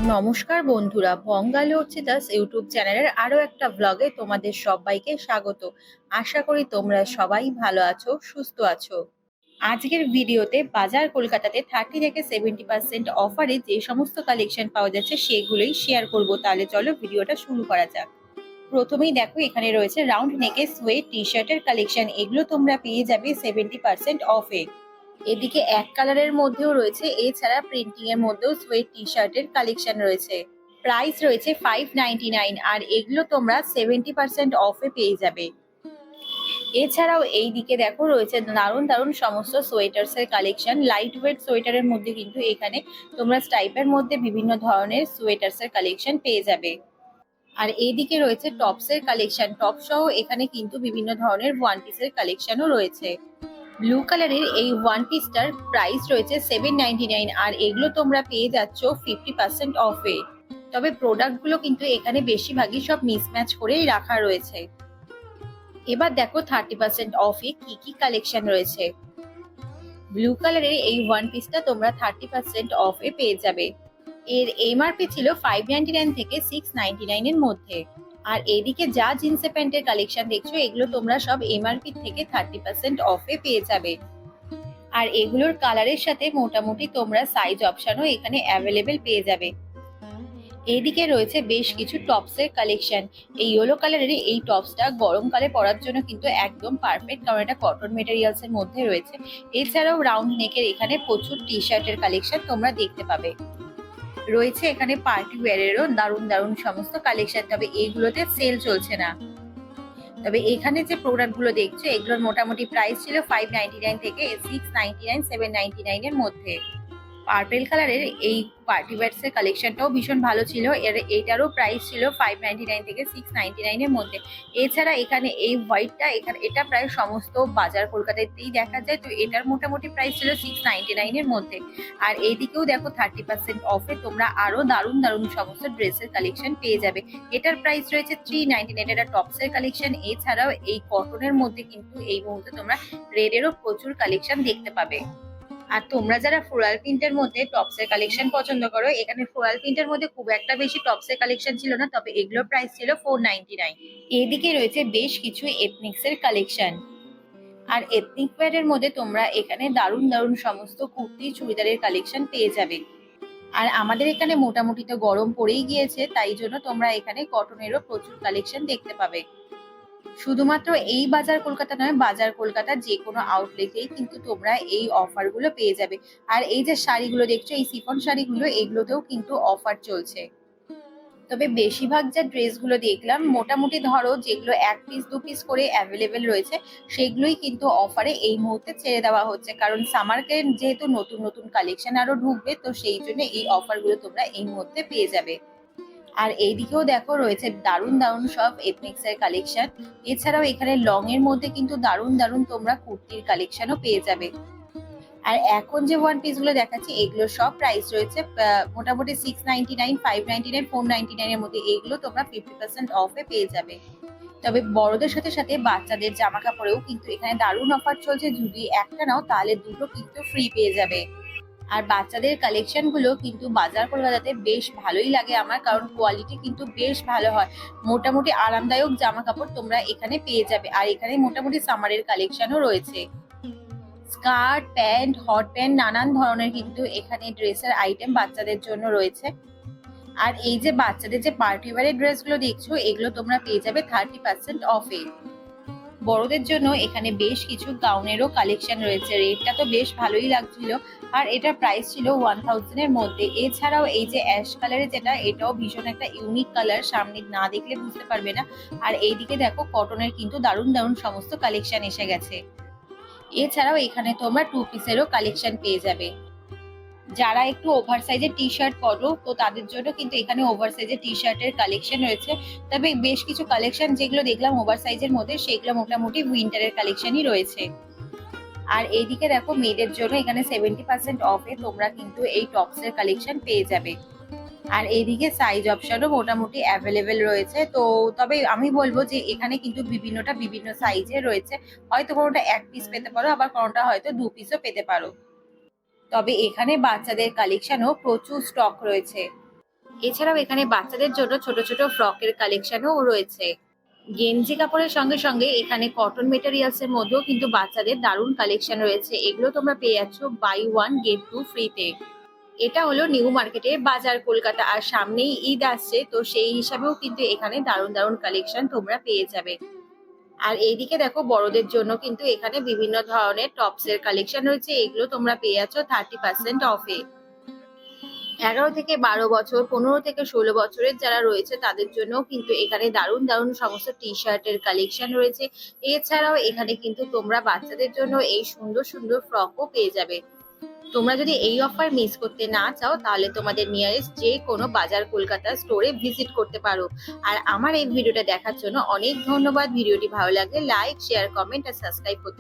নমস্কার বন্ধুরা, বঙ্গালী অর্চিতাস ইউটিউব চ্যানেলের আরো একটা ব্লগে তোমাদের সবাইকে স্বাগত। আশা করি তোমরা সবাই ভালো আছো, সুস্থ আছো। আজকের ভিডিওতে বাজার কলকাতাতে 30 থেকে 70% অফারে যে সমস্ত কালেকশন পাওয়া যাচ্ছে সেগুলোই শেয়ার করব। তাহলে চলো ভিডিওটা শুরু করা যাক। প্রথমেই দেখো, এখানে রয়েছে রাউন্ড নেকের সোয়েট টি শার্টের কালেকশন। এগুলো তোমরা পেয়ে যাবে 70% অফে। এদিকে এক কালারের মধ্যেও রয়েছে, এছাড়া প্রিন্টিং এর মধ্যেও সোয়েট টি শার্টের কালেকশন রয়েছে। প্রাইস রয়েছে 599, আর এগুলো তোমরা 70% অফে পেয়ে যাবে। এছাড়াও এই দিকে দেখো রয়েছে দারুণ দারুণ সমস্ত সোয়েটার্স এর কালেকশন। লাইট ওয়েট সোয়েটারের মধ্যে কিন্তু এখানে তোমরা স্টাইপের মধ্যে বিভিন্ন ধরনের সোয়েটার্স এর কালেকশন পেয়ে যাবে। আর এইদিকে রয়েছে টপস এর কালেকশন। টপ সহ এখানে কিন্তু বিভিন্ন ধরনের ওয়ান পিসের কালেকশনও রয়েছে। ব্লু কালারের এই ওয়ান পিসটার প্রাইস রয়েছে 799, আর এগুলো তোমরা পেয়ে যাচ্ছ 50% অফে। তবে প্রোডাক্টগুলো কিন্তু এখানে বেশিরভাগই সব মিসম্যাচ করেই রাখা রয়েছে। এবার দেখো 30% অফে কি কি কালেকশন রয়েছে। ব্লু কালারের এই ওয়ান পিসটা তোমরা 30% অফে পেয়ে যাবে। এর এমআরপি ছিল 599 থেকে 699 এর মধ্যে। আর এদিকে যা জিন্স প্যান্টের কালেকশন দেখছো, এগুলো তোমরা সব এমআরপি থেকে 30% অফে পেয়ে যাবে। আর এগুলোর কালারের সাথে মোটামুটি তোমরা সাইজ অপশনও এখানে অ্যাভেলেবেল পেয়ে যাবে। এইদিকে রয়েছে বেশ কিছু টপসের কালেকশন। এই ইয়েলো কালারের এই টপসটা গরমকালে পরার জন্য কিন্তু একদম পারফেক্ট, কারণ এটা কটন মেটেরিয়ালস এর মধ্যে রয়েছে। এছাড়াও রাউন্ড নেকের এখানে প্রচুর টি শার্টের কালেকশন তোমরা দেখতে পাবে। রয়েছে এখানে পার্টি ওয়্যারেরও দারুণ দারুণ সমস্ত কালেকশন, তবে এইগুলোতে সেল চলছে না। তবে এখানে যে প্রোডাক্ট গুলো দেখছো, এগুলোর মোটামুটি প্রাইস ছিল 599 থেকে 699, 799 এর মধ্যে। পার্পেল কালারের এই পার্টি ওয়্যারস এর কালেকশনটাও ভীষণ ভালো ছিল। এইটারও প্রাইস ছিল 599 থেকে 699 এর মধ্যে। এছাড়া এখানে এই হোয়াইটটা, এটা প্রায় সমস্ত বাজার কলকাতাতেই দেখা যায়, তো এটার মোটামুটি প্রাইস ছিল 699 এর মধ্যে। আর এইদিকেও দেখো 30% অফে তোমরা আরো দারুণ দারুণ সমস্ত ড্রেসের কালেকশন পেয়ে যাবে। এটার প্রাইস রয়েছে 399। এটা টপসের কালেকশন। এছাড়াও এই কটনের মধ্যে কিন্তু এই মুহূর্তে তোমরা রেডেরও প্রচুর কালেকশন দেখতে পাবে। আর তোমরা যারা ফ্লোরাল প্রিন্টের মধ্যে টপসের কালেকশন পছন্দ করো, এখানে ফ্লোরাল প্রিন্টের মধ্যে খুব একটা বেশি টপসের কালেকশন ছিল না, তবে এগুলোর প্রাইস ছিল 499। এদিকে রয়েছে বেশ কিছু এথনিক্স এর কালেকশন। আর এথনিক ওয়্যারের মধ্যে তোমরা এখানে দারুণ দারুণ সমস্ত কুর্তি চুড়িদারের কালেকশন পেয়ে যাবে। আর আমাদের এখানে মোটামুটি তো গরম পড়েই গিয়েছে, তাই জন্য তোমরা এখানে কটনেরও প্রচুর কালেকশন দেখতে পাবে। শুধুমাত্র এই বাজার কলকাতা নয়, বাজার কলকাতার যে কোনো আউটলেটেই কিন্তু তোমরা এই অফার গুলো পেয়ে যাবে। আর এই যে শাড়িগুলো দেখছো, এই সিফন শাড়িগুলো, এগুলোতেও কিন্তু অফার চলছে। তবে বেশিরভাগ যা ড্রেসগুলো দেখলাম, মোটামুটি ধরো যেগুলো এক পিস দু পিস করে অ্যাভেলেবেল রয়েছে, সেগুলোই কিন্তু অফারে এই মুহূর্তে ছেড়ে দেওয়া হচ্ছে, কারণ সামারকে যেহেতু নতুন নতুন কালেকশন আরো ঢুকবে, তো সেই জন্য এই অফারগুলো তোমরা এই মুহূর্তে পেয়ে যাবে। আর এইদিকেও দেখো রয়েছে দারুণ দারুণ সব এথনিক্স এর কালেকশন। এছাড়াও এখানে লং এর মধ্যে কিন্তু দারুণ দারুণ তোমরা কুর্তির কালেকশনও পেয়ে যাবে। আর এখন যে ওয়ান পিস গুলো দেখাচ্ছি, এগুলো সব প্রাইস রয়েছে মোটামুটি 699, 599, 499 এর মধ্যে। এগুলো তোমরা 50% অফে পেয়ে যাবে। তবে বড়দের সাথে সাথে বাচ্চাদের জামা কাপড়েও কিন্তু এখানে দারুণ অফার চলছে। যদি একটা নাও তাহলে দুটো কিন্তু ফ্রি পেয়ে যাবে। আর বাচ্চাদের কালেকশন গুলো কিন্তু বাজার কলকাতাতে বেশ ভালোই লাগে আমার, কারণ কোয়ালিটি কিন্তু বেশ ভালো হয়। মোটামুটি আরামদায়ক জামা কাপড় তোমরা এখানে পেয়ে যাবে। আর এখানে মোটামুটি সামারের কালেকশনও রয়েছে। স্কার্ট, প্যান্ট, হট প্যান্ট, নানান ধরনের কিন্তু এখানে ড্রেসের আইটেম বাচ্চাদের জন্য রয়েছে। আর এই যে বাচ্চাদের যে পার্টি ওয়্যারের ড্রেসগুলো দেখছো, এগুলো তোমরা পেয়ে যাবে 30% অফে। বড়দের জন্য এখানে বেশ কিছু গাউনেরও কালেকশন রয়েছে। রেটটা তো বেশ ভালোই লাগছিল, আর এটার প্রাইস ছিল 1000 এর মধ্যে। এছাড়াও এই যে অ্যাশ কালারের যেটা, এটাও ভীষণ একটা ইউনিক কালার, সামনে না দেখলে বুঝতে পারবে না। আর এইদিকে দেখো কটনের কিন্তু দারুণ দারুণ সমস্ত কালেকশন এসে গেছে। এছাড়াও এখানে তোমরা টু পিসেরও কালেকশন পেয়ে যাবে। যারা একটু ওভার সাইজের টি শার্ট পরো, তো তাদের জন্য কিন্তু এখানে ওভার সাইজের টি শার্টের কালেকশন রয়েছে। তবে বেশ কিছু কালেকশন যেগুলো দেখলাম ওভার সাইজের মধ্যে, সেগুলো মোটামুটি উইন্টারের কালেকশনই রয়েছে। আর এইদিকে দেখো মেয়েদের জন্য এখানে 70% অফে তোমরা কিন্তু এই টপসের কালেকশন পেয়ে যাবে। আর এইদিকে সাইজ অপশনও মোটামুটি অ্যাভেলেবেল রয়েছে। তো তবে আমি বলবো যে এখানে কিন্তু বিভিন্নটা বিভিন্ন সাইজের রয়েছে। হয়তো কোনোটা এক পিস পেতে পারো, আবার কোনোটা হয়তো দু পিসও পেতে পারো। তবে এখানে বাচ্চাদের কালেকশনও প্রচুর স্টক রয়েছে। এছাড়াও এখানে বাচ্চাদের জন্য ছোট ছোট ফ্রকের কালেকশনও রয়েছে। গেঞ্জি কাপড়ের সঙ্গে সঙ্গে এখানে কটন মেটেরিয়ালস এর মধ্যেও কিন্তু বাচ্চাদের দারুণ কালেকশন রয়েছে। এগুলো তোমরা পেয়ে যাচ্ছ বাই ওয়ান গেট টু ফ্রিতে। এটা হলো নিউ মার্কেটের বাজার কলকাতা, আর সামনেই ঈদ আসছে, তো সেই হিসাবেও কিন্তু এখানে দারুণ দারুণ কালেকশন তোমরা পেয়ে যাবে। আর এইদিকে দেখো বড়দের জন্য কিন্তু এখানে বিভিন্ন ধরনের টপস এর কালেকশন রয়েছে, এগুলো তোমরা পেয়ে যাচ্ছ 30% অফে। 11 থেকে 12 বছর, 15 থেকে 16 বছরের যারা রয়েছে তাদের জন্য কিন্তু এখানে দারুণ দারুণ সমস্ত টি শার্টের কালেকশন রয়েছে। এছাড়াও এখানে কিন্তু তোমরা বাচ্চাদের জন্য এই সুন্দর সুন্দর ফ্রকও পেয়ে যাবে। তোমরা যদি এই অফার মিস করতে না চাও তাহলে তোমাদের নিয়ারেস্ট যে কোনো বাজার কলকাতা স্টোরে ভিজিট করতে পারো। আর আমার এই ভিডিওটা দেখার জন্য অনেক ধন্যবাদ। ভিডিওটি ভালো লাগলে লাইক, শেয়ার, কমেন্ট আর সাবস্ক্রাইব করতে